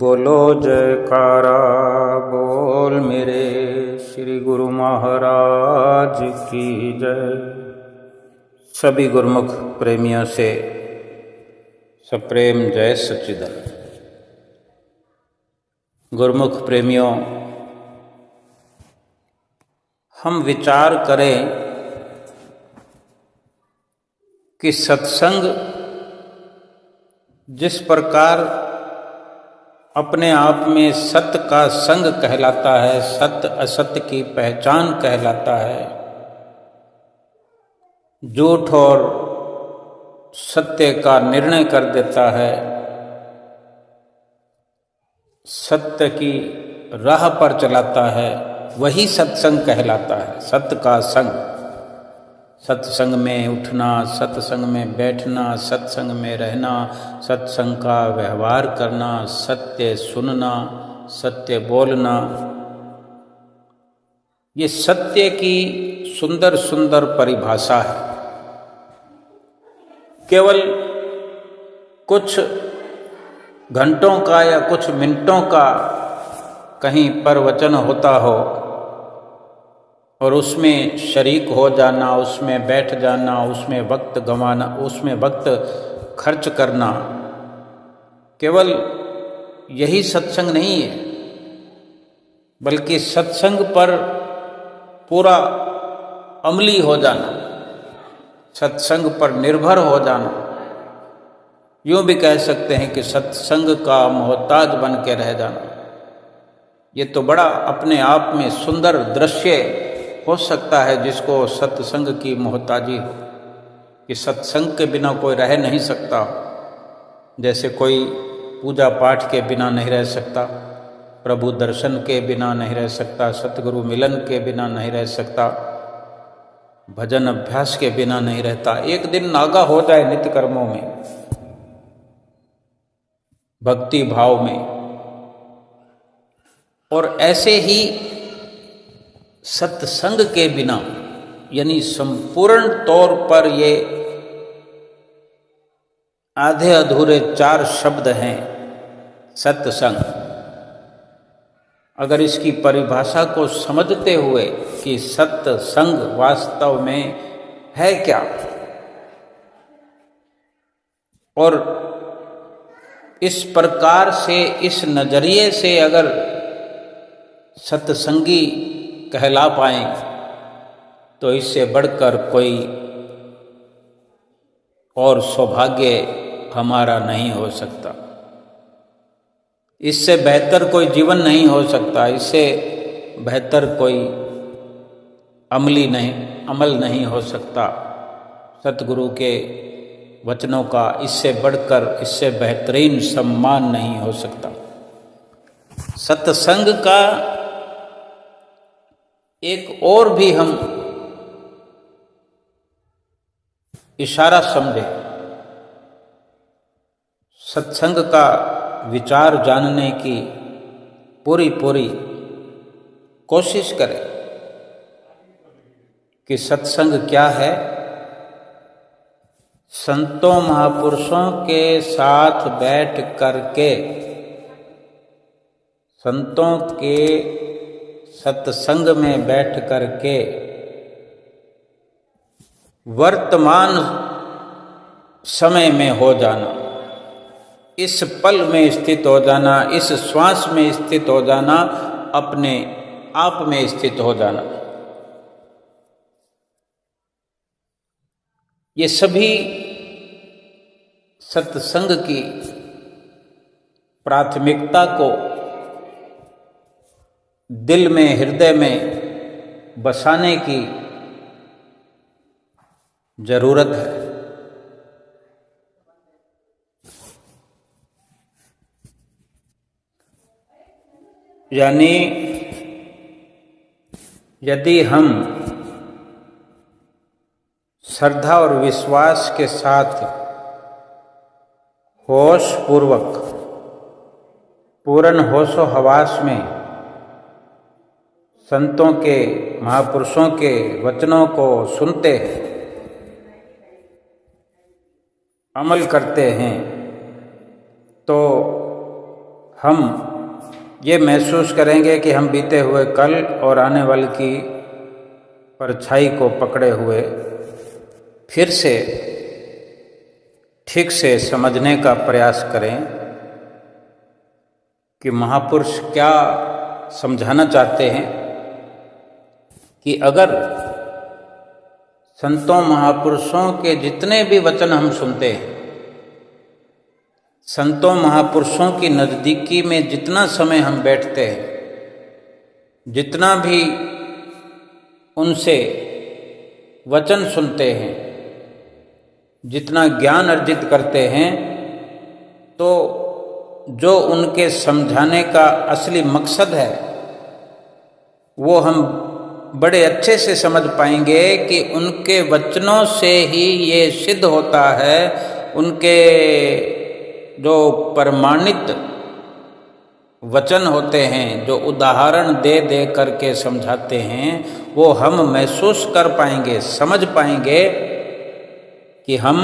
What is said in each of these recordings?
बोलो जयकारा बोल मेरे श्री गुरु महाराज की जय। सभी गुरुमुख प्रेमियों से सप्रेम जय सच्चिदानंद। गुरुमुख प्रेमियों, हम विचार करें कि सत्संग जिस प्रकार अपने आप में सत्य का संग कहलाता है, सत्य असत्य की पहचान कहलाता है, झूठ और सत्य का निर्णय कर देता है, सत्य की राह पर चलाता है, वही सत्संग कहलाता है। सत्य का संग, सत्संग में उठना, सत्संग में बैठना, सत्संग में रहना, सत्संग का व्यवहार करना, सत्य सुनना, सत्य बोलना, ये सत्य की सुंदर सुंदर परिभाषा है। केवल कुछ घंटों का या कुछ मिनटों का कहीं प्रवचन होता हो और उसमें शरीक हो जाना, उसमें बैठ जाना, उसमें वक्त गंवाना, उसमें वक्त खर्च करना, केवल यही सत्संग नहीं है, बल्कि सत्संग पर पूरा अमली हो जाना, सत्संग पर निर्भर हो जाना। यूँ भी कह सकते हैं कि सत्संग का मोहताज बन के रह जाना। ये तो बड़ा अपने आप में सुंदर दृश्य हो सकता है जिसको सत्संग की मोहताजी हो, कि सत्संग के बिना कोई रह नहीं सकता। जैसे कोई पूजा पाठ के बिना नहीं रह सकता, प्रभु दर्शन के बिना नहीं रह सकता, सतगुरु मिलन के बिना नहीं रह सकता, भजन अभ्यास के बिना नहीं रहता। एक दिन नागा हो जाए नित्य कर्मों में, भक्ति भाव में। और ऐसे ही सत्संग के बिना, यानी संपूर्ण तौर पर ये आधे अधूरे 4 शब्द हैं सत्संग। अगर इसकी परिभाषा को समझते हुए कि सत्संग वास्तव में है क्या, और इस प्रकार से, इस नजरिए से अगर सत्संगी कहला पाएं, तो इससे बढ़कर कोई और सौभाग्य हमारा नहीं हो सकता। इससे बेहतर कोई जीवन नहीं हो सकता, इससे बेहतर कोई अमल नहीं हो सकता। सतगुरु के वचनों का इससे बढ़कर, इससे बेहतरीन सम्मान नहीं हो सकता। सत्संग का एक और भी हम इशारा समझे, सत्संग का विचार जानने की पूरी कोशिश करें कि सत्संग क्या है। संतों महापुरुषों के साथ बैठ करके, संतों के सत्संग में बैठ करके वर्तमान समय में हो जाना, इस पल में स्थित हो जाना, इस श्वास में स्थित हो जाना, अपने आप में स्थित हो जाना, ये सभी सत्संग की प्राथमिकता को दिल में, हृदय में बसाने की जरूरत है। यानी यदि हम श्रद्धा और विश्वास के साथ होश पूर्वक, पूर्ण होशो हवास में संतों के, महापुरुषों के वचनों को सुनते हैं, अमल करते हैं, तो हम ये महसूस करेंगे कि हम बीते हुए कल और आने वाले की परछाई को पकड़े हुए फिर से ठीक से समझने का प्रयास करें कि महापुरुष क्या समझाना चाहते हैं। कि अगर संतों महापुरुषों के जितने भी वचन हम सुनते हैं, संतों महापुरुषों की नज़दीकी में जितना समय हम बैठते हैं, जितना भी उनसे वचन सुनते हैं, जितना ज्ञान अर्जित करते हैं, तो जो उनके समझाने का असली मकसद है वो हम बड़े अच्छे से समझ पाएंगे कि उनके वचनों से ही ये सिद्ध होता है। उनके जो प्रमाणित वचन होते हैं, जो उदाहरण दे दे करके समझाते हैं, वो हम महसूस कर पाएंगे, समझ पाएंगे कि हम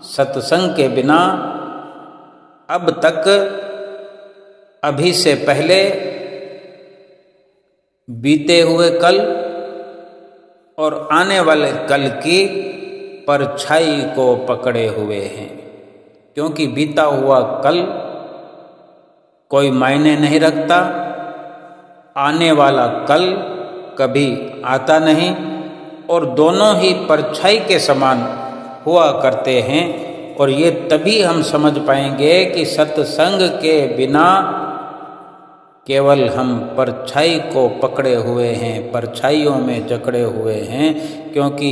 सत्संग के बिना अब तक, अभी से पहले, बीते हुए कल और आने वाले कल की परछाई को पकड़े हुए हैं। क्योंकि बीता हुआ कल कोई मायने नहीं रखता, आने वाला कल कभी आता नहीं, और दोनों ही परछाई के समान हुआ करते हैं। और ये तभी हम समझ पाएंगे कि सत्संग के बिना केवल हम परछाई को पकड़े हुए हैं, परछाइयों में जकड़े हुए हैं। क्योंकि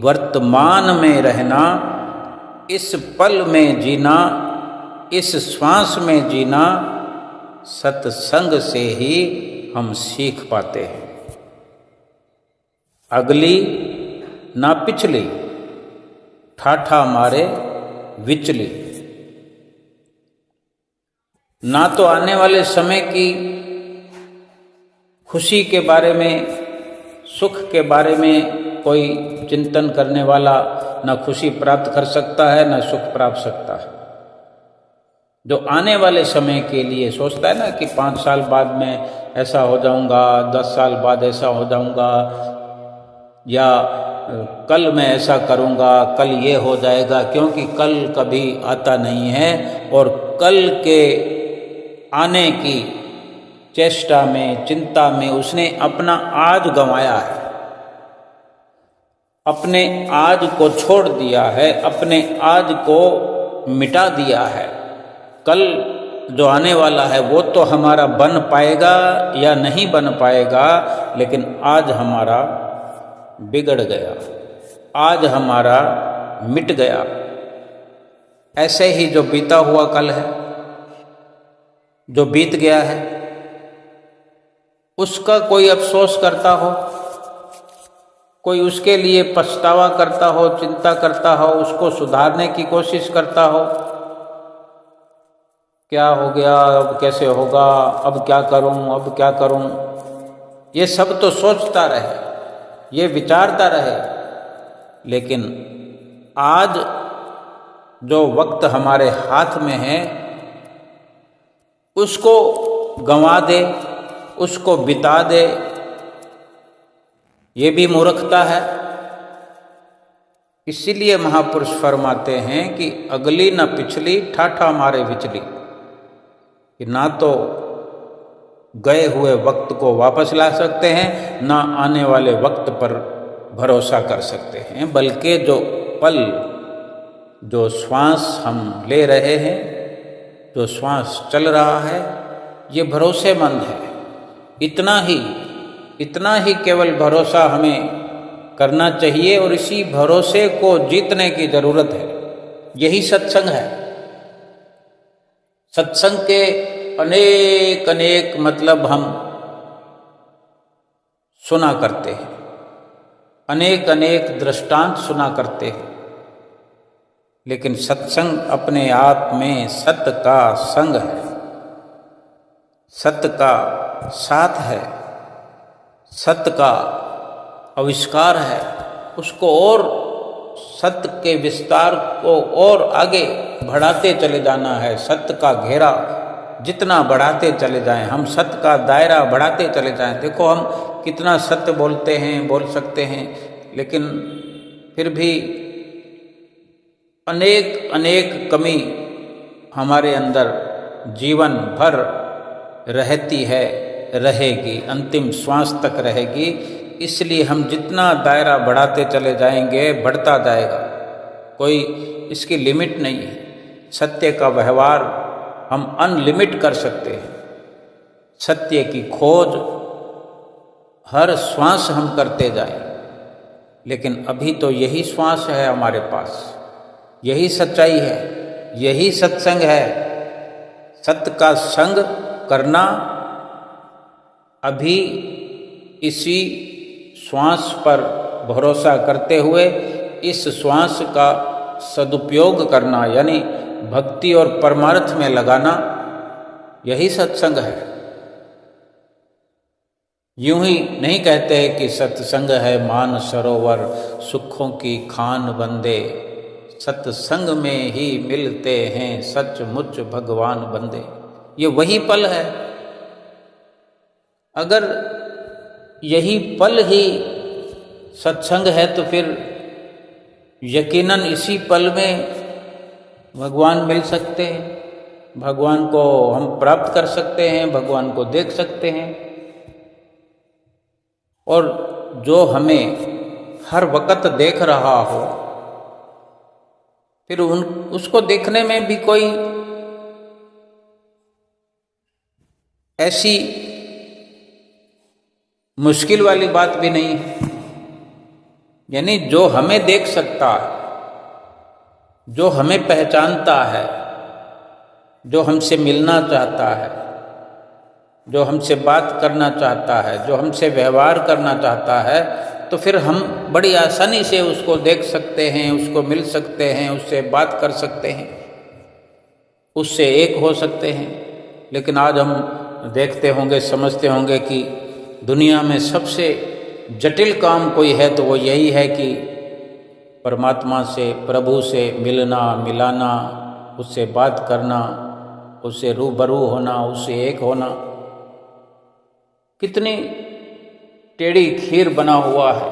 वर्तमान में रहना, इस पल में जीना, इस श्वास में जीना सत्संग से ही हम सीख पाते हैं। अगली ना पिछली, ठाठा मारे विचली। ना तो आने वाले समय की खुशी के बारे में, सुख के बारे में कोई चिंतन करने वाला ना खुशी प्राप्त कर सकता है, ना सुख प्राप्त सकता है। जो आने वाले समय के लिए सोचता है ना कि 5 साल बाद में ऐसा हो जाऊंगा, 10 साल बाद ऐसा हो जाऊंगा, या कल मैं ऐसा करूंगा, कल ये हो जाएगा। क्योंकि कल कभी आता नहीं है, और कल के आने की चेष्टा में, चिंता में उसने अपना आज गंवाया है, अपने आज को छोड़ दिया है, अपने आज को मिटा दिया है। कल जो आने वाला है वो तो हमारा बन पाएगा या नहीं बन पाएगा, लेकिन आज हमारा बिगड़ गया, आज हमारा मिट गया। ऐसे ही जो बीता हुआ कल है, जो बीत गया है, उसका कोई अफसोस करता हो, कोई उसके लिए पछतावा करता हो, चिंता करता हो, उसको सुधारने की कोशिश करता हो, क्या हो गया, अब कैसे होगा, अब क्या करूं, अब क्या करूं, ये सब तो सोचता रहे, ये विचारता रहे। लेकिन आज जो वक्त हमारे हाथ में है उसको गंवा दे, उसको बिता दे, ये भी मूर्खता है। इसीलिए महापुरुष फरमाते हैं कि अगली न पिछली, ठाठा मारे विचली। कि ना तो गए हुए वक्त को वापस ला सकते हैं, ना आने वाले वक्त पर भरोसा कर सकते हैं, बल्कि जो पल, जो श्वास हम ले रहे हैं, जो श्वास चल रहा है, ये भरोसेमंद है। इतना ही केवल भरोसा हमें करना चाहिए, और इसी भरोसे को जीतने की जरूरत है। यही सत्संग है। सत्संग के अनेक मतलब हम सुना करते हैं, अनेक दृष्टांत सुना करते हैं, लेकिन सत्संग अपने आप में सत्य का संग है, सत्य का साथ है, सत्य का आविष्कार है। उसको और सत्य के विस्तार को और आगे बढ़ाते चले जाना है। सत्य का घेरा जितना बढ़ाते चले जाएं, हम सत्य का दायरा बढ़ाते चले जाएं। देखो हम कितना सत्य बोलते हैं, बोल सकते हैं, लेकिन फिर भी अनेक अनेक कमी हमारे अंदर जीवन भर रहती है, रहेगी, अंतिम श्वास तक रहेगी। इसलिए हम जितना दायरा बढ़ाते चले जाएंगे बढ़ता जाएगा, कोई इसकी लिमिट नहीं है। सत्य का व्यवहार हम अनलिमिट कर सकते हैं। सत्य की खोज हर श्वास हम करते जाएं, लेकिन अभी तो यही श्वास है हमारे पास, यही सच्चाई है, यही सत्संग है। सत्य का संग करना अभी इसी श्वास पर भरोसा करते हुए इस श्वास का सदुपयोग करना, यानी भक्ति और परमार्थ में लगाना, यही सत्संग है। यूं ही नहीं कहते हैं कि सत्संग है मान सरोवर, सुखों की खान बंदे, सत्संग में ही मिलते हैं सचमुच भगवान बंदे। ये वही पल है। अगर यही पल ही सत्संग है तो फिर यकीनन इसी पल में भगवान मिल सकते हैं, भगवान को हम प्राप्त कर सकते हैं, भगवान को देख सकते हैं। और जो हमें हर वक्त देख रहा हो, फिर उसको देखने में भी कोई ऐसी मुश्किल वाली बात भी नहीं है। यानी जो हमें देख सकता है, जो हमें पहचानता है, जो हमसे मिलना चाहता है, जो हमसे बात करना चाहता है, जो हमसे व्यवहार करना चाहता है, तो फिर हम बड़ी आसानी से उसको देख सकते हैं, उसको मिल सकते हैं, उससे बात कर सकते हैं, उससे एक हो सकते हैं। लेकिन आज हम देखते होंगे, समझते होंगे कि दुनिया में सबसे जटिल काम कोई है तो वो यही है कि परमात्मा से, प्रभु से मिलना, मिलाना, उससे बात करना, उससे रूबरू होना, उससे एक होना। कितनी टेढ़ी खीर बना हुआ है।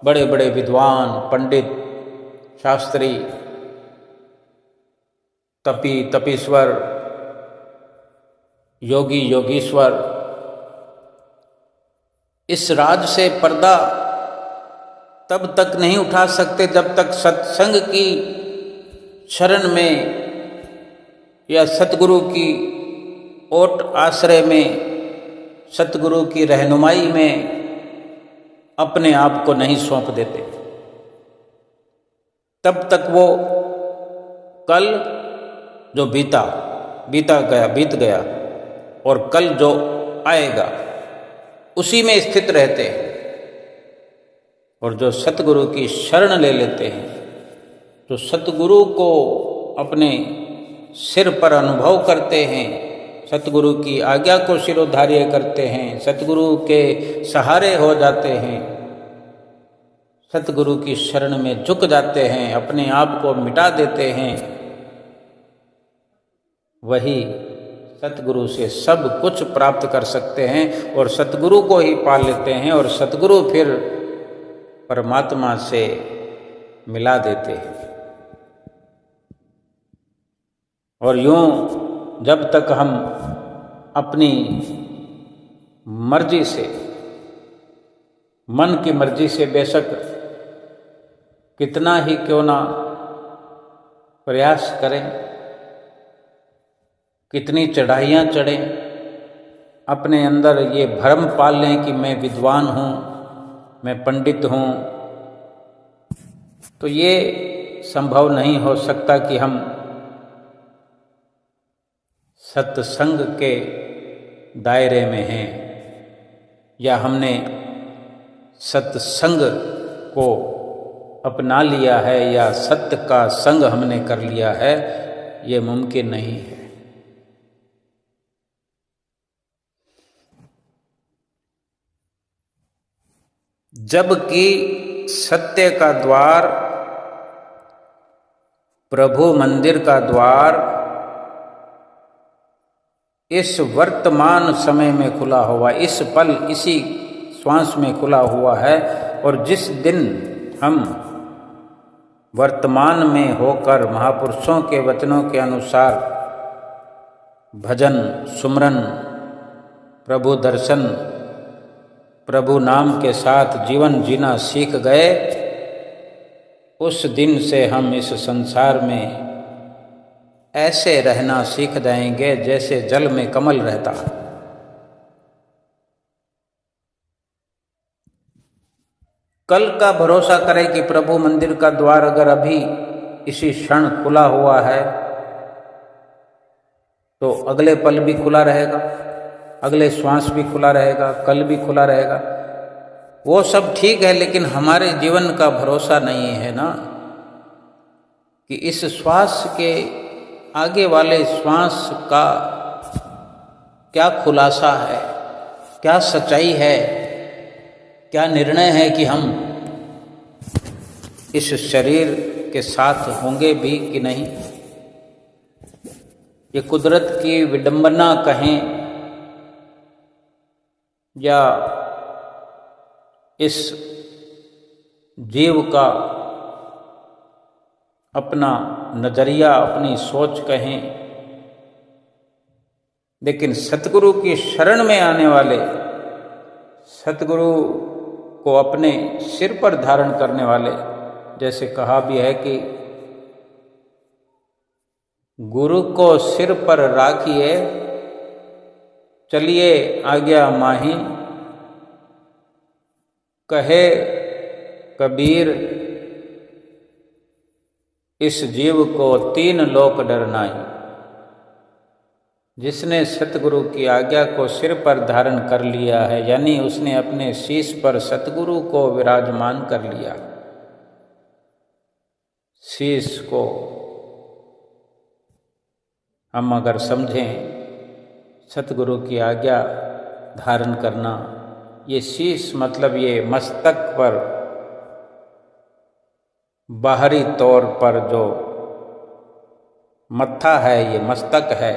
बड़े बड़े विद्वान, पंडित, शास्त्री, तपी, तपीश्वर, योगी, योगीश्वर, इस राज से पर्दा तब तक नहीं उठा सकते जब तक सत्संग की शरण में या सतगुरु की ओट आश्रय में, सतगुरु की रहनुमाई में अपने आप को नहीं सौंप देते। तब तक वो कल जो बीत गया और कल जो आएगा उसी में स्थित रहते हैं। और जो सतगुरु की शरण ले लेते हैं, जो सतगुरु को अपने सिर पर अनुभव करते हैं, सतगुरु की आज्ञा को शिरोधार्य करते हैं, सतगुरु के सहारे हो जाते हैं, सतगुरु की शरण में झुक जाते हैं, अपने आप को मिटा देते हैं, वही सतगुरु से सब कुछ प्राप्त कर सकते हैं और सतगुरु को ही पा लेते हैं और सतगुरु फिर परमात्मा से मिला देते हैं। और यूं जब तक हम अपनी मर्जी से, मन की मर्जी से बेशक कितना ही क्यों ना प्रयास करें, कितनी चढ़ाइयाँ चढ़ें, अपने अंदर ये भ्रम पाल लें कि मैं विद्वान हूँ, मैं पंडित हूँ, तो ये संभव नहीं हो सकता कि हम सत्संग के दायरे में हैं या हमने सत्संग को अपना लिया है या सत्य का संग हमने कर लिया है। ये मुमकिन नहीं है। जबकि सत्य का द्वार, प्रभु मंदिर का द्वार इस वर्तमान समय में खुला हुआ, इस पल इसी श्वास में खुला हुआ है। और जिस दिन हम वर्तमान में होकर महापुरुषों के वचनों के अनुसार भजन, सुमरन, प्रभु दर्शन, प्रभु नाम के साथ जीवन जीना सीख गए, उस दिन से हम इस संसार में ऐसे रहना सीख जाएंगे जैसे जल में कमल रहता है। कल का भरोसा करें कि प्रभु मंदिर का द्वार अगर अभी इसी क्षण खुला हुआ है तो अगले पल भी खुला रहेगा, अगले श्वास भी खुला रहेगा, कल भी खुला रहेगा। वो सब ठीक है, लेकिन हमारे जीवन का भरोसा नहीं है ना कि इस श्वास के आगे वाले श्वास का क्या खुलासा है, क्या सच्चाई है, क्या निर्णय है कि हम इस शरीर के साथ होंगे भी कि नहीं। ये कुदरत की विडंबना कहें या इस जीव का अपना नजरिया, अपनी सोच कहें, लेकिन सतगुरु की शरण में आने वाले, सतगुरु को अपने सिर पर धारण करने वाले, जैसे कहा भी है कि गुरु को सिर पर राखिए, चलिए आज्ञा माही, कहे कबीर इस जीव को तीन लोक डर नाही। जिसने सतगुरु की आज्ञा को सिर पर धारण कर लिया है, यानी उसने अपने शीश पर सतगुरु को विराजमान कर लिया। शीश को हम अगर समझें, सतगुरु की आज्ञा धारण करना, ये शीश मतलब ये मस्तक पर बाहरी तौर पर जो मत्था है, ये मस्तक है,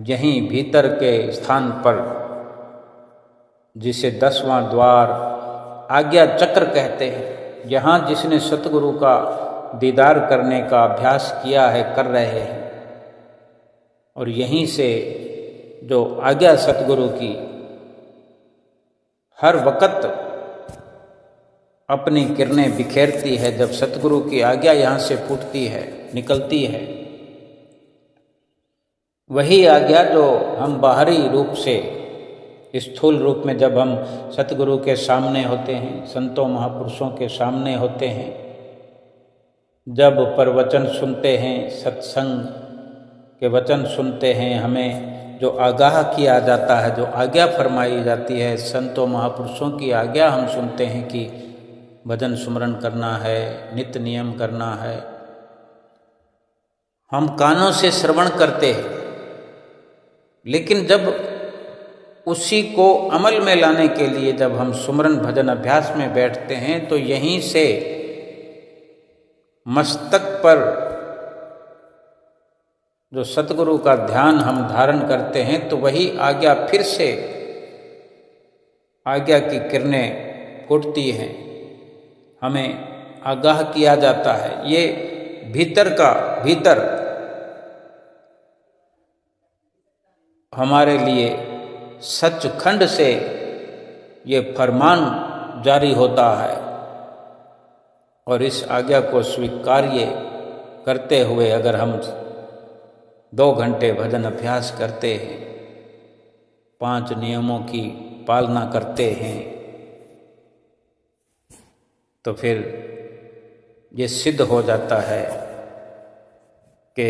यहीं भीतर के स्थान पर जिसे 10वां द्वार आज्ञा चक्र कहते हैं, यहाँ जिसने सतगुरु का दीदार करने का अभ्यास किया है, कर रहे हैं, और यहीं से जो आज्ञा सतगुरु की हर वक्त अपनी किरणें बिखेरती है, जब सतगुरु की आज्ञा यहाँ से फूटती है, निकलती है, वही आज्ञा जो हम बाहरी रूप से, स्थूल रूप में जब हम सतगुरु के सामने होते हैं, संतों महापुरुषों के सामने होते हैं, जब प्रवचन सुनते हैं, सत्संग के वचन सुनते हैं, हमें जो आगाह किया जाता है, जो आज्ञा फरमाई जाती है, संतों महापुरुषों की आज्ञा हम सुनते हैं कि भजन सुमरन करना है, नित्य नियम करना है, हम कानों से श्रवण करते हैं। लेकिन जब उसी को अमल में लाने के लिए जब हम सुमरन भजन अभ्यास में बैठते हैं, तो यहीं से मस्तक पर जो सतगुरु का ध्यान हम धारण करते हैं, तो वही आज्ञा फिर से आज्ञा की किरणें फूटती हैं, हमें आगाह किया जाता है। ये भीतर हमारे लिए सचखंड से ये फरमान जारी होता है, और इस आज्ञा को स्वीकार्य करते हुए अगर हम 2 घंटे भजन अभ्यास करते हैं, 5 नियमों की पालना करते हैं, तो फिर ये सिद्ध हो जाता है कि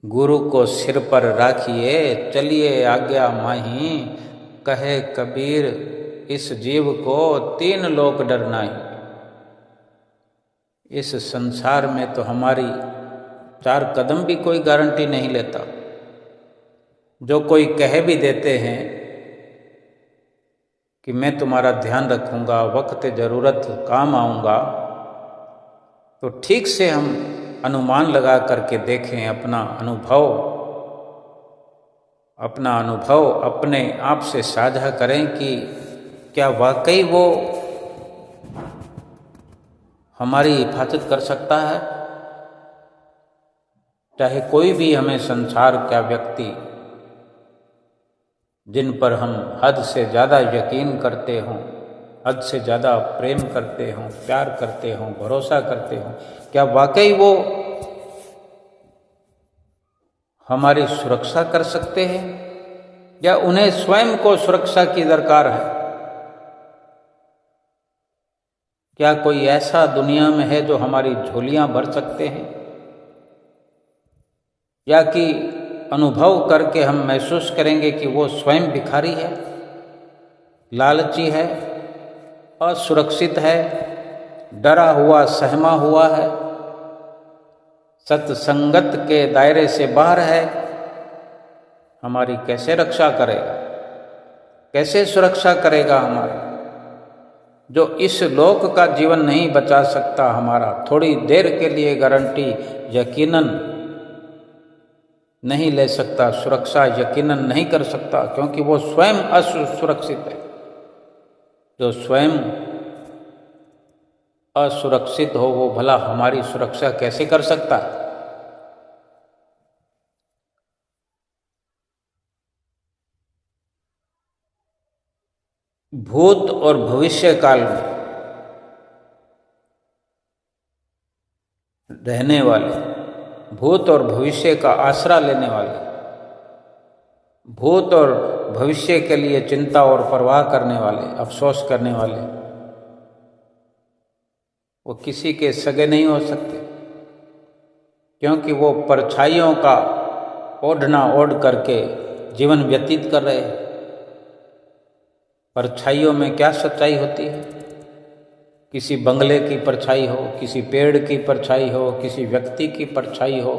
गुरु को सिर पर राखिए, चलिए आज्ञा माही, कहे कबीर इस जीव को 3 लोक डर नाही। इस संसार में तो हमारी 4 कदम भी कोई गारंटी नहीं लेता। जो कोई कह भी देते हैं कि मैं तुम्हारा ध्यान रखूंगा, वक्त ज़रूरत काम आऊँगा, तो ठीक से हम अनुमान लगा करके देखें, अपना अनुभव अपना अनुभव अपने आप से साझा करें कि क्या वाकई वो हमारी हिफाजत कर सकता है। चाहे कोई भी हमें संसार का व्यक्ति जिन पर हम हद से ज़्यादा यकीन करते हों, हद से ज़्यादा प्रेम करते हों, प्यार करते हों, भरोसा करते हों, क्या वाकई वो हमारी सुरक्षा कर सकते हैं या उन्हें स्वयं को सुरक्षा की दरकार है। क्या कोई ऐसा दुनिया में है जो हमारी झोलियां भर सकते हैं, या कि अनुभव करके हम महसूस करेंगे कि वो स्वयं भिखारी है, लालची है, असुरक्षित है, डरा हुआ सहमा हुआ है, सत्संगत के दायरे से बाहर है। हमारी कैसे रक्षा करेगा, कैसे सुरक्षा करेगा हमारी? जो इस लोक का जीवन नहीं बचा सकता हमारा, थोड़ी देर के लिए गारंटी यकीनन नहीं ले सकता, सुरक्षा यकीनन नहीं कर सकता, क्योंकि वो स्वयं असुरक्षित है। जो स्वयं असुरक्षित हो वो भला हमारी सुरक्षा कैसे कर सकता है? भूत और भविष्य काल में रहने वाले, भूत और भविष्य का आसरा लेने वाले, भूत और भविष्य के लिए चिंता और परवाह करने वाले, अफसोस करने वाले, वो किसी के सगे नहीं हो सकते, क्योंकि वो परछाइयों का ओढ़ना ओढ़ करके जीवन व्यतीत कर रहे हैं। परछाइयों में क्या सच्चाई होती है? किसी बंगले की परछाई हो, किसी पेड़ की परछाई हो, किसी व्यक्ति की परछाई हो,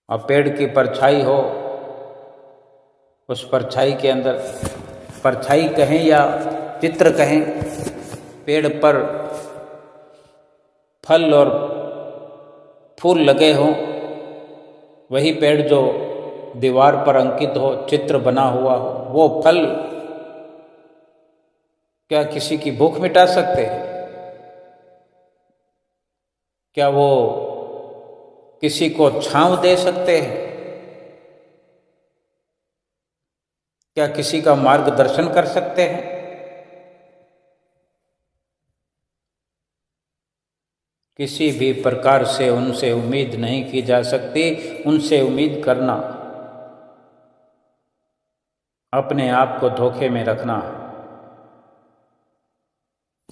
और पेड़ की परछाई हो, उस परछाई के अंदर, परछाई कहें या चित्र कहें, पेड़ पर फल और फूल लगे हों, वही पेड़ जो दीवार पर अंकित हो, चित्र बना हुआ हो, वो फल क्या किसी की भूख मिटा सकते हैं? क्या वो किसी को छांव दे सकते हैं? क्या किसी का मार्गदर्शन कर सकते हैं? किसी भी प्रकार से उनसे उम्मीद नहीं की जा सकती। उनसे उम्मीद करना अपने आप को धोखे में रखना है।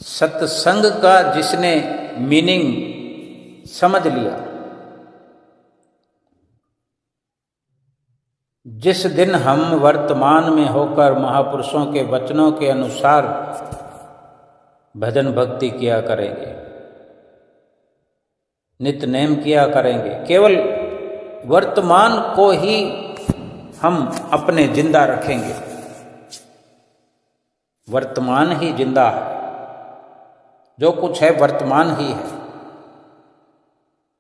सत्संग का जिसने मीनिंग समझ लिया, जिस दिन हम वर्तमान में होकर महापुरुषों के वचनों के अनुसार भजन भक्ति किया करेंगे, नित्य नेम किया करेंगे, केवल वर्तमान को ही हम अपने जिंदा रखेंगे। वर्तमान ही जिंदा है, जो कुछ है वर्तमान ही है।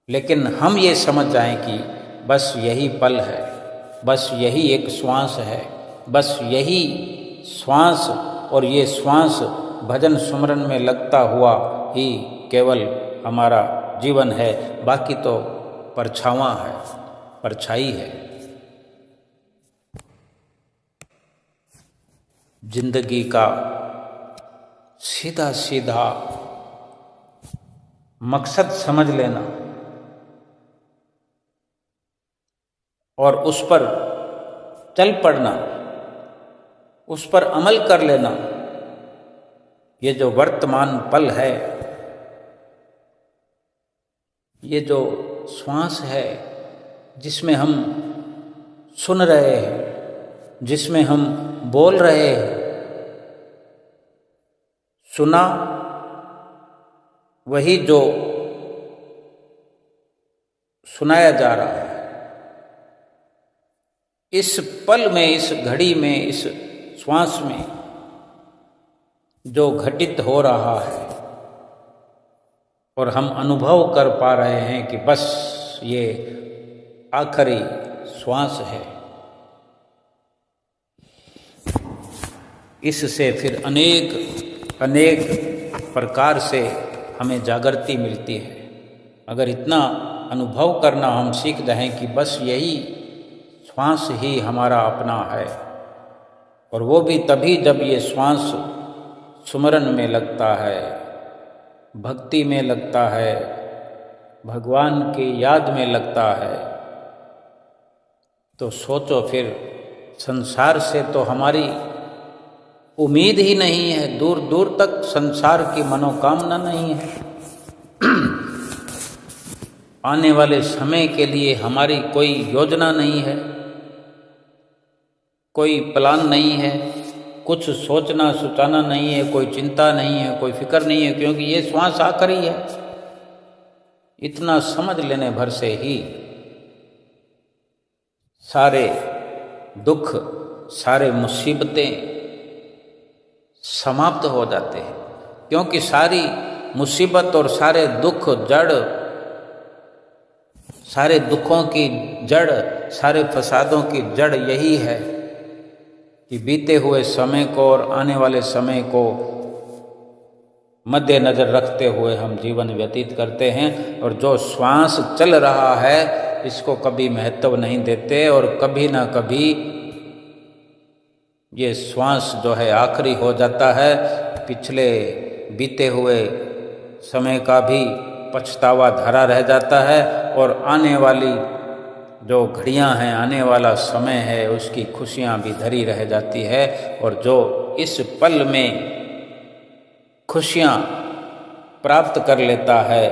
लेकिन हम ये समझ जाएं कि बस यही पल है, बस यही एक श्वास है, बस यही श्वास और ये श्वास भजन सुमरन में लगता हुआ ही केवल हमारा जीवन है, बाकी तो परछावां है, परछाई है। जिंदगी का सीधा सीधा मकसद समझ लेना और उस पर चल पड़ना, उस पर अमल कर लेना। ये जो वर्तमान पल है, ये जो श्वास है जिसमें हम सुन रहे हैं, जिसमें हम बोल रहे हैं, सुना वही जो सुनाया जा रहा है। इस पल में, इस घड़ी में, इस श्वास में जो घटित हो रहा है और हम अनुभव कर पा रहे हैं कि बस ये आखिरी श्वास है। इससे फिर अनेक अनेक प्रकार से हमें जागृति मिलती है। अगर इतना अनुभव करना हम सीख जाएं कि बस यही श्वास ही हमारा अपना है, और वो भी तभी जब ये श्वास सुमरन में लगता है, भक्ति में लगता है, भगवान की याद में लगता है, तो सोचो फिर संसार से तो हमारी उम्मीद ही नहीं है, दूर दूर तक संसार की मनोकामना नहीं है। आने वाले समय के लिए हमारी कोई योजना नहीं है, कोई प्लान नहीं है, कुछ सोचना सोचाना नहीं है, कोई चिंता नहीं है, कोई फिक्र नहीं है, क्योंकि ये श्वास आखिरी है। इतना समझ लेने भर से ही सारे दुख, सारे मुसीबतें समाप्त हो जाते हैं, क्योंकि सारी मुसीबत और सारे दुख जड़, सारे दुखों की जड़, सारे फसादों की जड़ यही है कि बीते हुए समय को और आने वाले समय को मद्देनजर रखते हुए हम जीवन व्यतीत करते हैं, और जो श्वास चल रहा है इसको कभी महत्व नहीं देते, और कभी ना कभी ये श्वास जो है आखिरी हो जाता है। पिछले बीते हुए समय का भी पछतावा धरा रह जाता है, और आने वाली जो घड़ियां हैं, आने वाला समय है, उसकी खुशियां भी धरी रह जाती है। और जो इस पल में खुशियां प्राप्त कर लेता है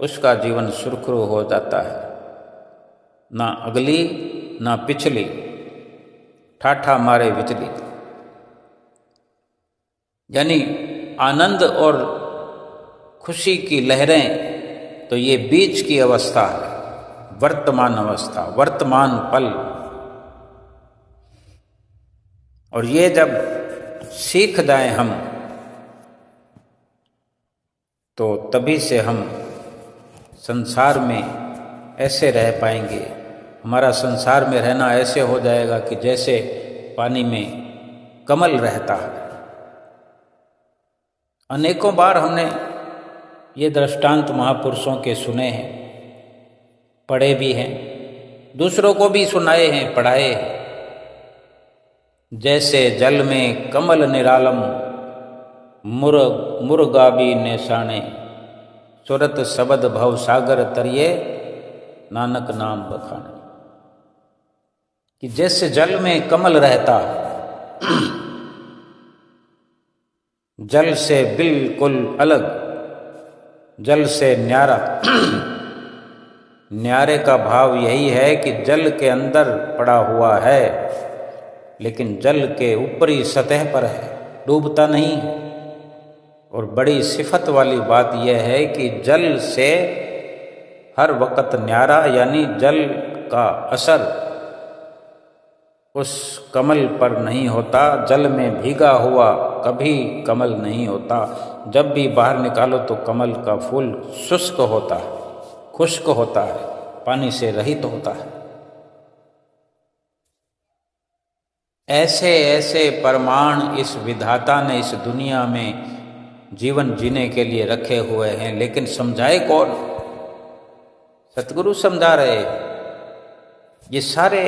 उसका जीवन सुरखरू हो जाता है। ना अगली ना पिछली, ठाठा मारे विचली, यानी आनंद और खुशी की लहरें तो ये बीच की अवस्था है, वर्तमान अवस्था, वर्तमान पल। और ये जब सीख जाएं हम, तो तभी से हम संसार में ऐसे रह पाएंगे। हमारा संसार में रहना ऐसे हो जाएगा कि जैसे पानी में कमल रहता है। अनेकों बार हमने ये दृष्टांत महापुरुषों के सुने हैं, पढ़े भी हैं, दूसरों को भी सुनाए हैं, पढ़ाए हैं। जैसे जल में कमल निरालम, मुरगाबी नेसाणे, सुरत सबद भव सागर तरिए, नानक नाम बखाने। कि जैसे जल में कमल रहता है, जल से बिल्कुल अलग, जल से न्यारा। न्यारे का भाव यही है कि जल के अंदर पड़ा हुआ है, लेकिन जल के ऊपरी सतह पर है, डूबता नहीं है। और बड़ी सिफत वाली बात यह है कि जल से हर वक्त न्यारा, यानी जल का असर उस कमल पर नहीं होता। जल में भीगा हुआ कभी कमल नहीं होता। जब भी बाहर निकालो तो कमल का फूल शुष्क होता है, खुश्क होता है, पानी से रहित होता है। ऐसे ऐसे प्रमाण इस विधाता ने इस दुनिया में जीवन जीने के लिए रखे हुए हैं, लेकिन समझाए कौन? सतगुरु समझा रहे। ये सारे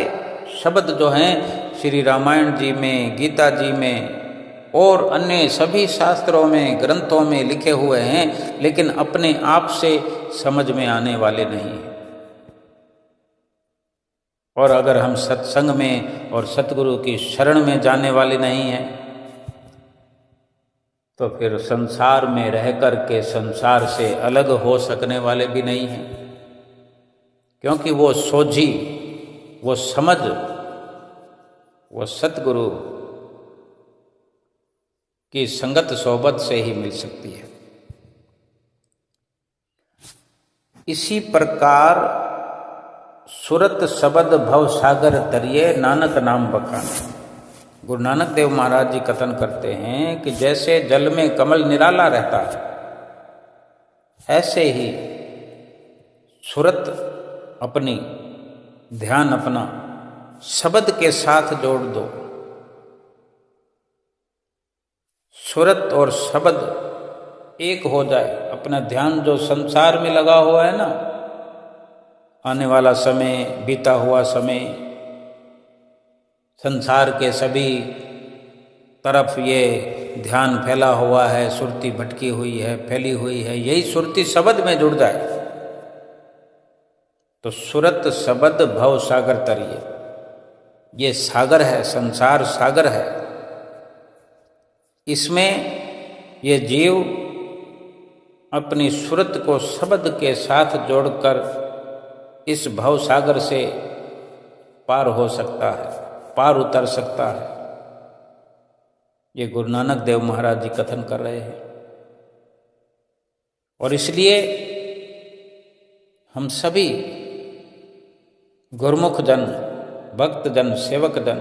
शब्द जो हैं श्री रामायण जी में, गीता जी में और अन्य सभी शास्त्रों में, ग्रंथों में लिखे हुए हैं, लेकिन अपने आप से समझ में आने वाले नहीं हैं। और अगर हम सत्संग में और सतगुरु की शरण में जाने वाले नहीं हैं, तो फिर संसार में रह कर के संसार से अलग हो सकने वाले भी नहीं हैं। क्योंकि वो सोझी, वो समझ, वो सतगुरु की संगत सोबत से ही मिल सकती है। इसी प्रकार सुरत शबद भव सागर तरिए, नानक नाम बखाने। गुरु नानक देव महाराज जी कथन करते हैं कि जैसे जल में कमल निराला रहता है, ऐसे ही सुरत अपनी ध्यान अपना शब्द के साथ जोड़ दो। सुरत और शब्द एक हो जाए। अपना ध्यान जो संसार में लगा हुआ है ना, आने वाला समय, बीता हुआ समय, संसार के सभी तरफ ये ध्यान फैला हुआ है, सुरती भटकी हुई है, फैली हुई है, यही सुरती शब्द में जुड़ जाए तो सुरत शब्द भव सागर तरिए। ये सागर है, संसार सागर है। इसमें ये जीव अपनी सुरत को शब्द के साथ जोड़कर इस भव सागर से पार हो सकता है, पार उतर सकता है। ये गुरु नानक देव महाराज जी कथन कर रहे हैं। और इसलिए हम सभी गुरुमुख जन, भक्त जन, सेवक जन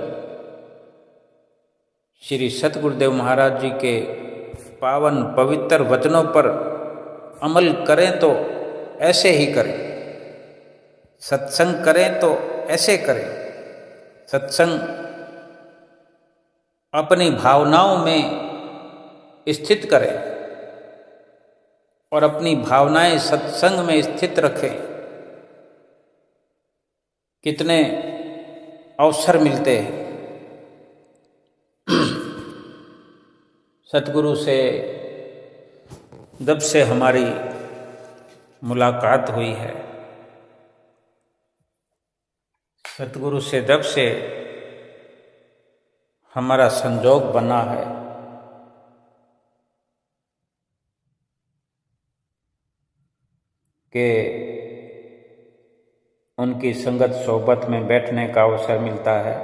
श्री सतगुरुदेव महाराज जी के पावन पवित्र वचनों पर अमल करें तो ऐसे ही करें, सत्संग करें तो ऐसे करें। सत्संग अपनी भावनाओं में स्थित करें और अपनी भावनाएं सत्संग में स्थित रखें। कितने अवसर मिलते हैं। सतगुरु से जब से हमारी मुलाकात हुई है, सतगुरु से जब से हमारा संजोग बना है, कि उनकी संगत सोबत में बैठने का अवसर मिलता है,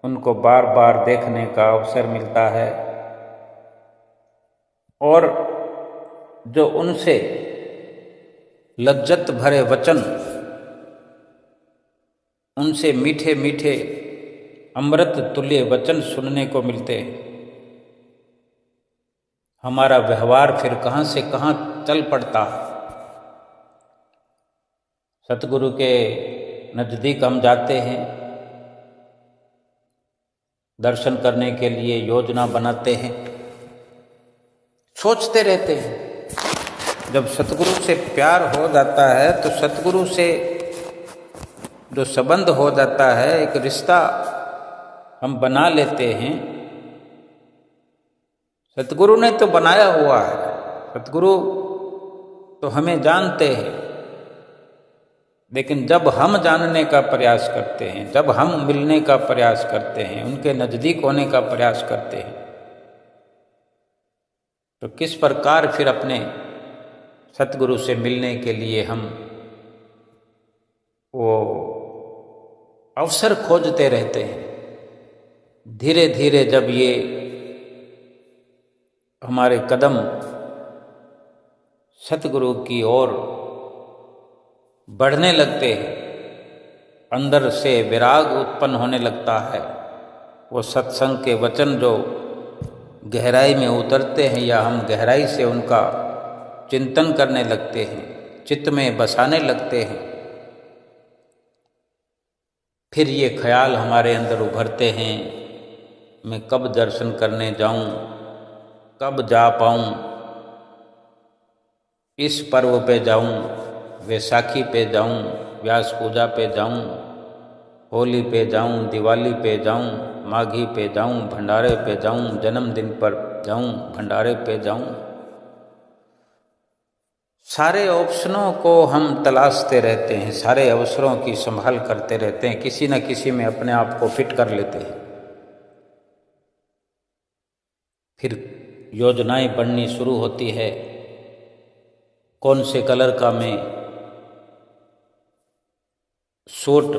उनको बार बार देखने का अवसर मिलता है, और जो उनसे लज्जत भरे वचन, उनसे मीठे मीठे अमृत तुल्य वचन सुनने को मिलते हैं, हमारा व्यवहार फिर कहाँ से कहाँ चल पड़ता है। सतगुरु के नज़दीक हम जाते हैं, दर्शन करने के लिए योजना बनाते हैं, सोचते रहते हैं। जब सतगुरु से प्यार हो जाता है तो सतगुरु से जो संबंध हो जाता है, एक रिश्ता हम बना लेते हैं। सतगुरु ने तो बनाया हुआ है, सतगुरु तो हमें जानते हैं, लेकिन जब हम जानने का प्रयास करते हैं, जब हम मिलने का प्रयास करते हैं, उनके नज़दीक होने का प्रयास करते हैं, तो किस प्रकार फिर अपने सतगुरु से मिलने के लिए हम वो अवसर खोजते रहते हैं। धीरे धीरे जब ये हमारे कदम सतगुरु की ओर बढ़ने लगते हैं, अंदर से विराग उत्पन्न होने लगता है। वो सत्संग के वचन जो गहराई में उतरते हैं या हम गहराई से उनका चिंतन करने लगते हैं, चित्त में बसाने लगते हैं, फिर ये ख्याल हमारे अंदर उभरते हैं, मैं कब दर्शन करने जाऊं, कब जा पाऊं, इस पर्व पे जाऊं, वैसाखी पे जाऊं, व्यास पूजा पे जाऊं, होली पे जाऊं, दिवाली पे जाऊं, माघी पे जाऊं, भंडारे पे जाऊं, जन्मदिन पर जाऊं, भंडारे पे जाऊं। सारे ऑप्शनों को हम तलाशते रहते हैं, सारे अवसरों की संभाल करते रहते हैं, किसी न किसी में अपने आप को फिट कर लेते हैं। फिर योजनाएं बननी शुरू होती है, कौन से कलर का मैं सूट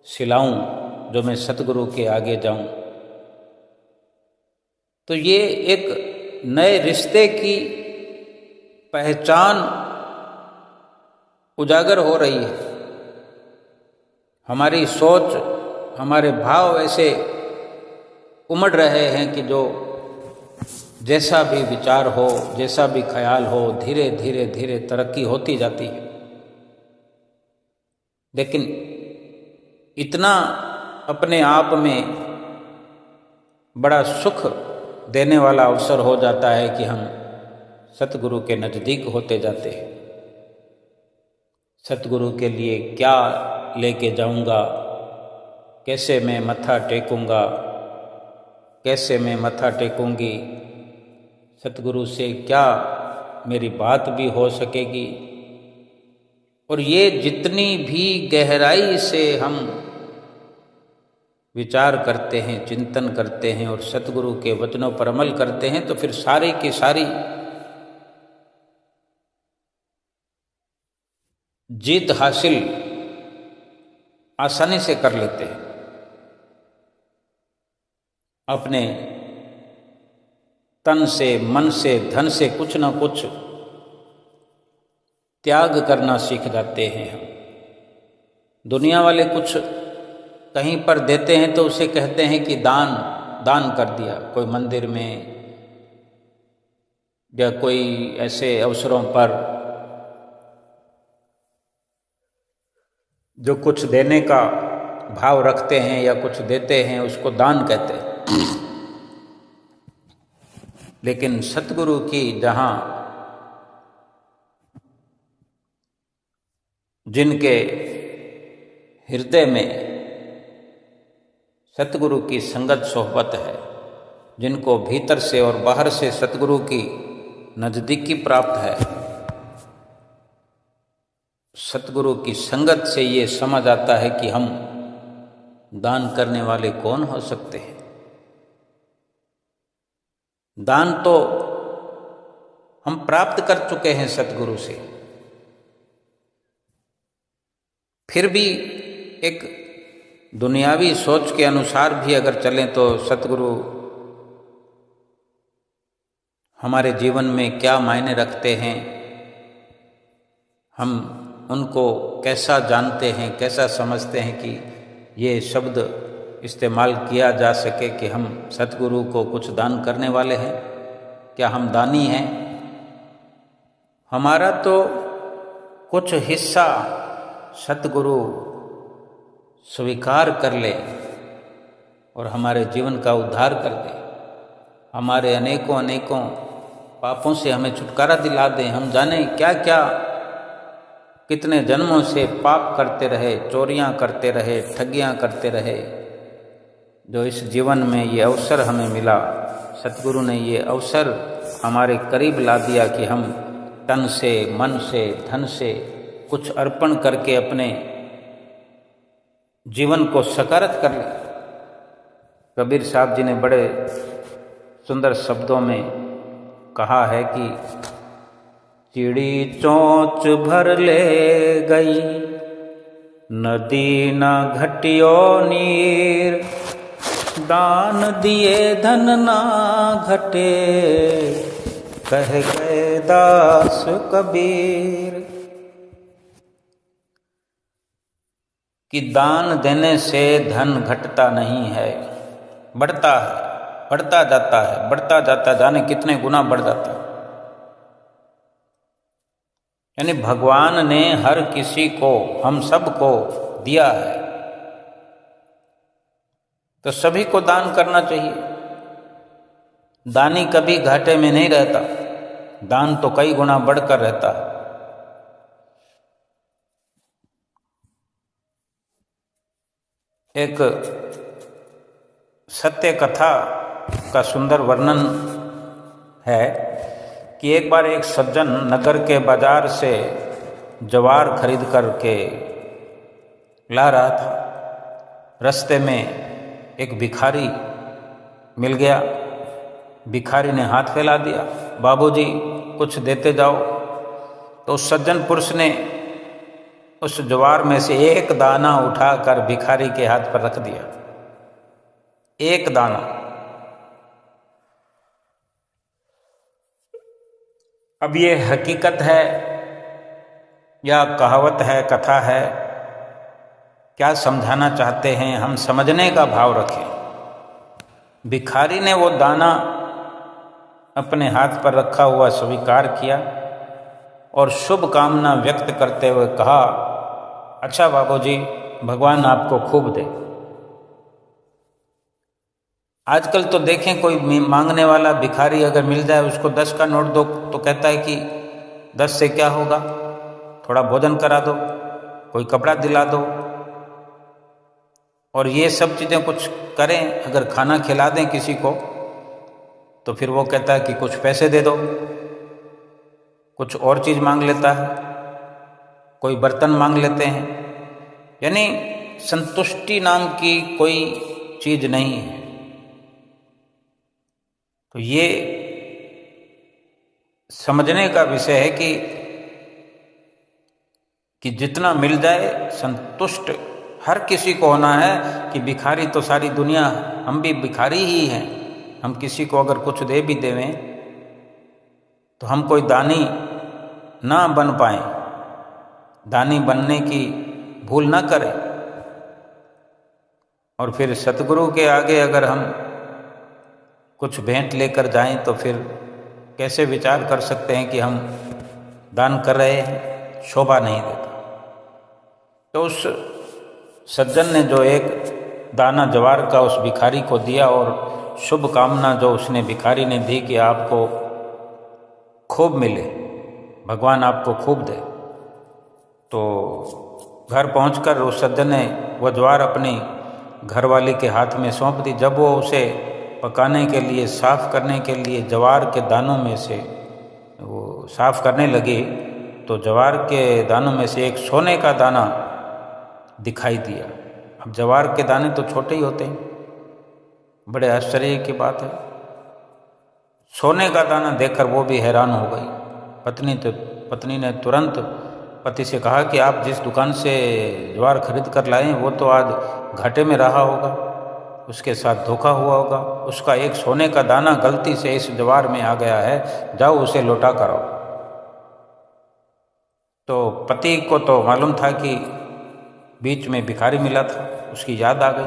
सिलाऊं जो मैं सतगुरु के आगे जाऊं। तो ये एक नए रिश्ते की पहचान उजागर हो रही है। हमारी सोच, हमारे भाव ऐसे उमड़ रहे हैं कि जो जैसा भी विचार हो, जैसा भी ख्याल हो, धीरे धीरे धीरे तरक्की होती जाती है। लेकिन इतना अपने आप में बड़ा सुख देने वाला अवसर हो जाता है कि हम सतगुरु के नज़दीक होते जाते हैं। सतगुरु के लिए क्या लेके जाऊंगा, कैसे मैं मत्था टेकूंगा, कैसे मैं मत्था टेकूंगी, सतगुरु से क्या मेरी बात भी हो सकेगी। और ये जितनी भी गहराई से हम विचार करते हैं, चिंतन करते हैं और सतगुरु के वचनों पर अमल करते हैं, तो फिर सारी की सारी जीत हासिल आसानी से कर लेते हैं। अपने तन से, मन से, धन से कुछ ना कुछ त्याग करना सीख जाते हैं हम। दुनिया वाले कुछ कहीं पर देते हैं तो उसे कहते हैं कि दान कर दिया, कोई मंदिर में या कोई ऐसे अवसरों पर जो कुछ देने का भाव रखते हैं या कुछ देते हैं उसको दान कहते हैं। लेकिन सतगुरु की जहाँ जिनके हृदय में सतगुरु की संगत सोहबत है, जिनको भीतर से और बाहर से सतगुरु की नज़दीकी प्राप्त है, सतगुरु की संगत से ये समझ आता है कि हम दान करने वाले कौन हो सकते हैं। दान तो हम प्राप्त कर चुके हैं सतगुरु से, फिर भी एक दुनियावी सोच के अनुसार भी अगर चलें तो सतगुरु हमारे जीवन में क्या मायने रखते हैं, हम उनको कैसा जानते हैं, कैसा समझते हैं कि ये शब्द इस्तेमाल किया जा सके कि हम सतगुरु को कुछ दान करने वाले हैं। क्या हम दानी हैं? हमारा तो कुछ हिस्सा सतगुरु स्वीकार कर ले और हमारे जीवन का उद्धार कर दे, हमारे अनेकों अनेकों पापों से हमें छुटकारा दिला दे। हम जाने क्या क्या कितने जन्मों से पाप करते रहे, चोरियां करते रहे, ठगियां करते रहे, जो इस जीवन में ये अवसर हमें मिला, सतगुरु ने ये अवसर हमारे करीब ला दिया कि हम तन से, मन से, धन से कुछ अर्पण करके अपने जीवन को सकारत कर लें। कबीर साहब जी ने बड़े सुंदर शब्दों में कहा है कि चिड़ी चोंच भर ले गई, नदी न घटियो नीर, दान दिए धन ना घटे, कह गए दास कबीर। कि दान देने से धन घटता नहीं है, बढ़ता है, बढ़ता जाता है, बढ़ता जाता, जाने कितने गुना बढ़ जाता है। यानी भगवान ने हर किसी को, हम सबको दिया है, तो सभी को दान करना चाहिए। दानी कभी घाटे में नहीं रहता, दान तो कई गुना बढ़कर रहता है। एक सत्य कथा का सुंदर वर्णन है कि एक बार एक सज्जन नगर के बाजार से ज्वार खरीद करके ला रहा था। रास्ते में एक भिखारी मिल गया। भिखारी ने हाथ फैला दिया, बाबूजी कुछ देते जाओ। तो उस सज्जन पुरुष ने उस ज्वार में से एक दाना उठाकर भिखारी के हाथ पर रख दिया। एक दाना। अब ये हकीकत है या कहावत है, कथा है, क्या समझाना चाहते हैं हम समझने का भाव रखें। भिखारी ने वो दाना अपने हाथ पर रखा हुआ स्वीकार किया और शुभ कामना व्यक्त करते हुए कहा अच्छा बाबूजी, भगवान आपको खूब दे। आजकल तो देखें, कोई मांगने वाला भिखारी अगर मिल जाए, उसको 10 का नोट दो तो कहता है कि 10 से क्या होगा, थोड़ा भोजन करा दो, कोई कपड़ा दिला दो, और ये सब चीज़ें कुछ करें। अगर खाना खिला दें किसी को तो फिर वो कहता है कि कुछ पैसे दे दो, कुछ और चीज़ मांग लेता है, कोई बर्तन मांग लेते हैं। यानी संतुष्टि नाम की कोई चीज़ नहीं है। तो ये समझने का विषय है कि जितना मिल जाए संतुष्ट हर किसी को होना है। कि भिखारी तो सारी दुनिया, हम भी भिखारी ही हैं। हम किसी को अगर कुछ दे भी देवें तो हम कोई दानी ना बन पाए, दानी बनने की भूल ना करें। और फिर सतगुरु के आगे अगर हम कुछ भेंट लेकर जाएं तो फिर कैसे विचार कर सकते हैं कि हम दान कर रहे हैं, शोभा नहीं देता। तो उस सज्जन ने जो एक दाना जवार का उस भिखारी को दिया, और शुभ कामना जो उसने भिखारी ने दी कि आपको खूब मिले, भगवान आपको खूब दे। तो घर पहुंचकर उस सज्जन ने वह ज्वार अपनी घरवाली के हाथ में सौंप दी। जब वो उसे पकाने के लिए, साफ करने के लिए ज्वार के दानों में से वो साफ करने लगी, तो ज्वार के दानों में से एक सोने का दाना दिखाई दिया। अब ज्वार के दाने तो छोटे ही होते हैं, बड़े आश्चर्य की बात है। सोने का दाना देखकर वो भी हैरान हो गई। पत्नी ने तुरंत पति से कहा कि आप जिस दुकान से ज्वार खरीद कर लाए वो तो आज घाटे में रहा होगा, उसके साथ धोखा हुआ होगा। उसका एक सोने का दाना गलती से इस ज्वार में आ गया है, जाओ उसे लौटा कर आओ। तो पति को तो मालूम था कि बीच में भिखारी मिला था, उसकी याद आ गई।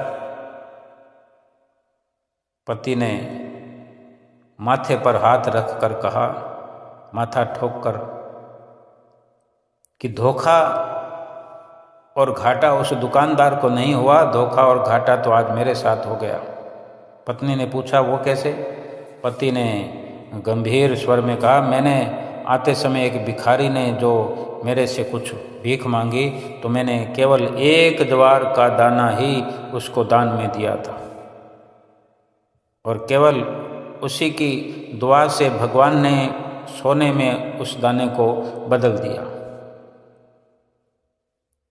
पति ने माथे पर हाथ रख कर कहा, माथा ठोक कर, कि धोखा और घाटा उस दुकानदार को नहीं हुआ, धोखा और घाटा तो आज मेरे साथ हो गया। पत्नी ने पूछा, वो कैसे? पति ने गंभीर स्वर में कहा, मैंने आते समय एक भिखारी ने जो मेरे से कुछ भीख मांगी तो मैंने केवल एक ज्वार का दाना ही उसको दान में दिया था, और केवल उसी की दुआ से भगवान ने सोने में उस दाने को बदल दिया।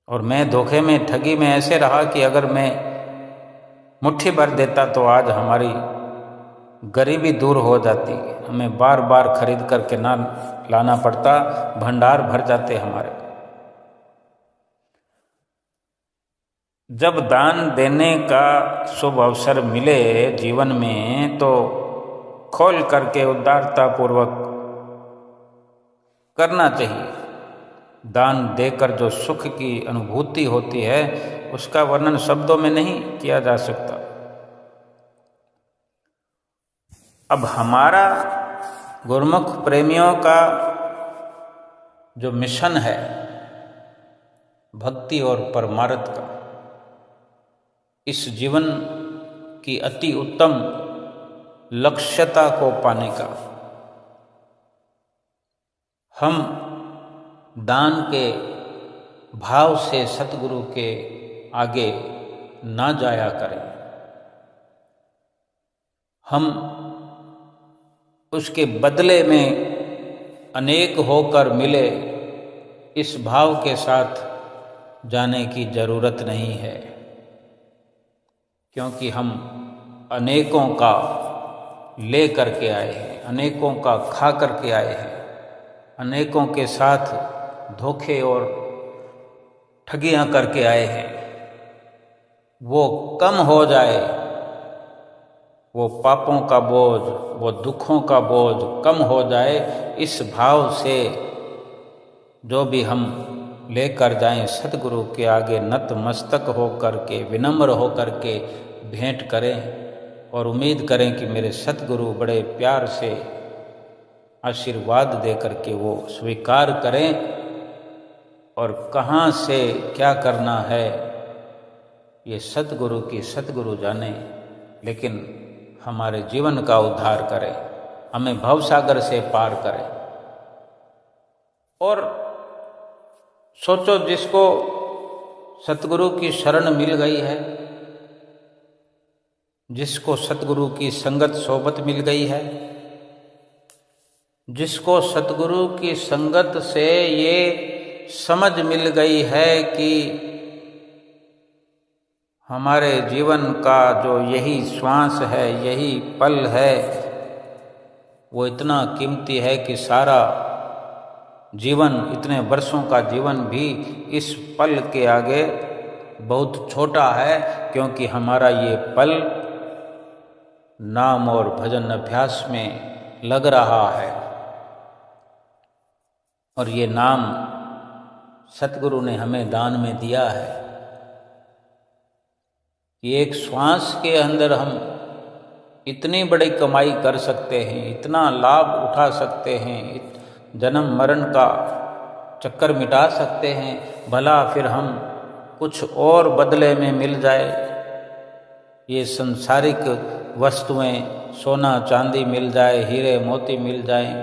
और मैं धोखे में, ठगी में ऐसे रहा कि अगर मैं मुट्ठी भर देता तो आज हमारी गरीबी दूर हो जाती, हमें बार बार खरीद करके ना लाना पड़ता, भंडार भर जाते हमारे। जब दान देने का शुभ अवसर मिले जीवन में तो खोल करके उदारता पूर्वक करना चाहिए। दान देकर जो सुख की अनुभूति होती है उसका वर्णन शब्दों में नहीं किया जा सकता। अब हमारा गुरुमुख प्रेमियों का जो मिशन है भक्ति और परमार्थ का, इस जीवन की अति उत्तम लक्ष्यता को पाने का, हम दान के भाव से सतगुरु के आगे ना जाया करें। हम उसके बदले में अनेक होकर मिले, इस भाव के साथ जाने की जरूरत नहीं है, क्योंकि हम अनेकों का ले करके आए हैं, अनेकों का खा करके आए हैं, अनेकों के साथ धोखे और ठगियां करके आए हैं। वो कम हो जाए, वो पापों का बोझ, वो दुखों का बोझ कम हो जाए, इस भाव से जो भी हम लेकर जाएं सतगुरु के आगे नतमस्तक हो करके, विनम्र हो करके भेंट करें और उम्मीद करें कि मेरे सतगुरु बड़े प्यार से आशीर्वाद दे करके वो स्वीकार करें और कहाँ से क्या करना है ये सतगुरु जाने, लेकिन हमारे जीवन का उद्धार करे, हमें भवसागर से पार करे। और सोचो, जिसको सतगुरु की शरण मिल गई है, जिसको सतगुरु की संगत सोबत मिल गई है, जिसको सतगुरु की संगत से ये समझ मिल गई है कि हमारे जीवन का जो यही श्वास है, यही पल है, वो इतना कीमती है कि सारा जीवन, इतने वर्षों का जीवन भी इस पल के आगे बहुत छोटा है, क्योंकि हमारा ये पल नाम और भजन अभ्यास में लग रहा है। और ये नाम सतगुरु ने हमें दान में दिया है कि एक श्वास के अंदर हम इतनी बड़ी कमाई कर सकते हैं, इतना लाभ उठा सकते हैं, जन्म मरण का चक्कर मिटा सकते हैं। भला फिर हम कुछ और बदले में मिल जाए, ये संसारिक वस्तुएं, सोना चांदी मिल जाए, हीरे मोती मिल जाए,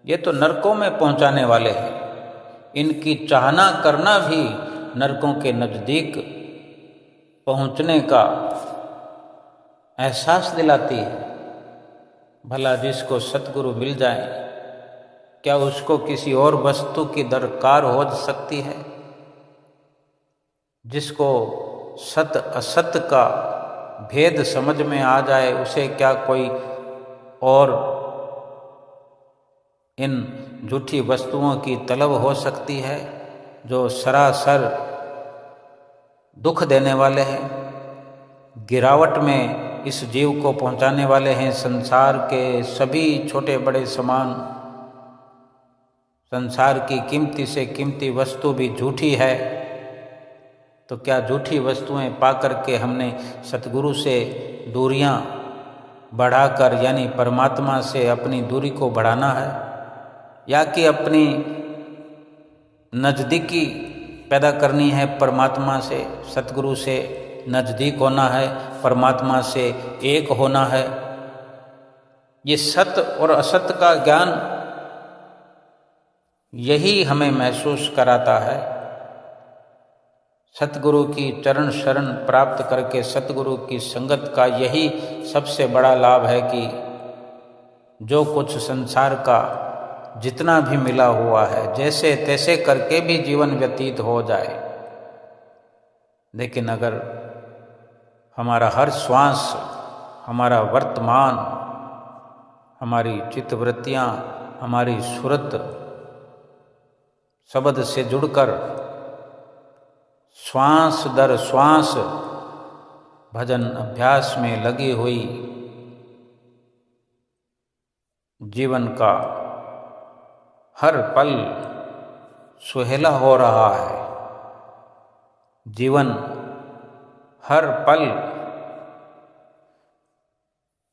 ये तो नरकों में पहुंचाने वाले हैं। इनकी चाहना करना भी नरकों के नज़दीक पहुंचने का एहसास दिलाती है। भला जिसको सतगुरु मिल जाए, क्या उसको किसी और वस्तु की दरकार हो सकती है? जिसको सत असत का भेद समझ में आ जाए, उसे क्या कोई और इन झूठी वस्तुओं की तलब हो सकती है, जो सरासर दुख देने वाले हैं, गिरावट में इस जीव को पहुंचाने वाले हैं। संसार के सभी छोटे बड़े सामान, संसार की कीमती से कीमती वस्तु भी झूठी है। तो क्या झूठी वस्तुएं पाकर के हमने सतगुरु से दूरियां बढ़ाकर, यानी परमात्मा से अपनी दूरी को बढ़ाना है, या कि अपनी नज़दीकी पैदा करनी है परमात्मा से, सतगुरु से नज़दीक होना है, परमात्मा से एक होना है? ये सत और असत का ज्ञान यही हमें महसूस कराता है। सतगुरु की चरण शरण प्राप्त करके सतगुरु की संगत का यही सबसे बड़ा लाभ है कि जो कुछ संसार का जितना भी मिला हुआ है, जैसे तैसे करके भी जीवन व्यतीत हो जाए, लेकिन अगर हमारा हर श्वास, हमारा वर्तमान, हमारी चित्तवृत्तियाँ, हमारी सुरत शब्द से जुड़कर श्वास दर श्वास भजन अभ्यास में लगी हुई जीवन का हर पल सुहेला हो रहा है, जीवन हर पल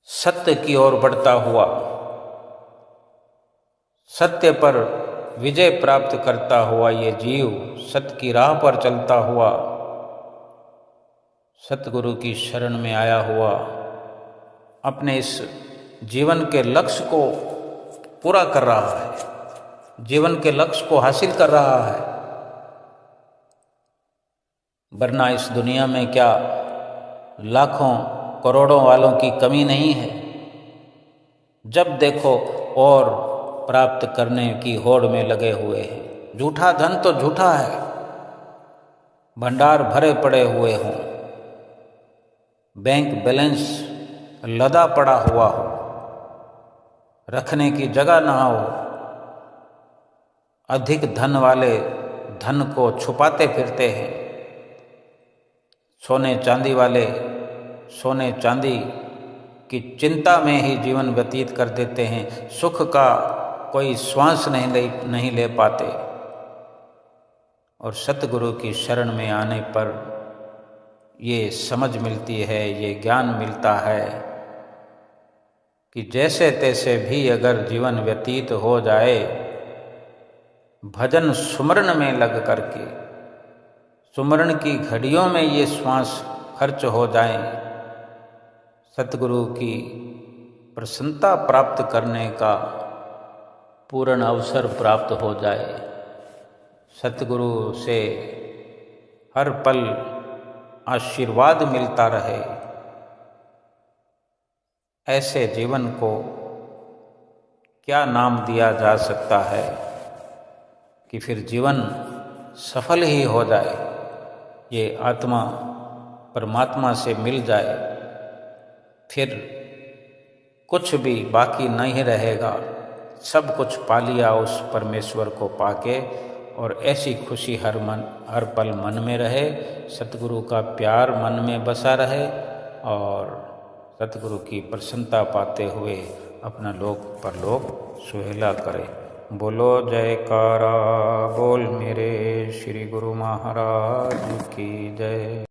सत्य की ओर बढ़ता हुआ, सत्य पर विजय प्राप्त करता हुआ ये जीव सत्य की राह पर चलता हुआ, सतगुरु की शरण में आया हुआ, अपने इस जीवन के लक्ष्य को पूरा कर रहा है, जीवन के लक्ष्य को हासिल कर रहा है। वरना इस दुनिया में क्या लाखों करोड़ों वालों की कमी नहीं है? जब देखो और प्राप्त करने की होड़ में लगे हुए हैं। झूठा धन तो झूठा है, भंडार भरे पड़े हुए हों, बैंक बैलेंस लदा पड़ा हुआ हो, रखने की जगह ना हो, अधिक धन वाले धन को छुपाते फिरते हैं, सोने चांदी वाले सोने चांदी की चिंता में ही जीवन व्यतीत कर देते हैं, सुख का कोई श्वास नहीं ले पाते। और सतगुरु की शरण में आने पर ये समझ मिलती है, ये ज्ञान मिलता है कि जैसे तैसे भी अगर जीवन व्यतीत हो जाए भजन सुमरण में लग करके, सुमरण की घड़ियों में ये श्वास खर्च हो जाएं, सतगुरु की प्रसन्नता प्राप्त करने का पूर्ण अवसर प्राप्त हो जाए, सतगुरु से हर पल आशीर्वाद मिलता रहे, ऐसे जीवन को क्या नाम दिया जा सकता है कि फिर जीवन सफल ही हो जाए, ये आत्मा परमात्मा से मिल जाए, फिर कुछ भी बाकी नहीं रहेगा, सब कुछ पा लिया उस परमेश्वर को पाके, और ऐसी खुशी हर पल मन में रहे, सतगुरु का प्यार मन में बसा रहे और सतगुरु की प्रसन्नता पाते हुए अपना लोक परलोक सुहेला करे। बोलो जयकारा बोल मेरे श्री गुरु महाराज की जय।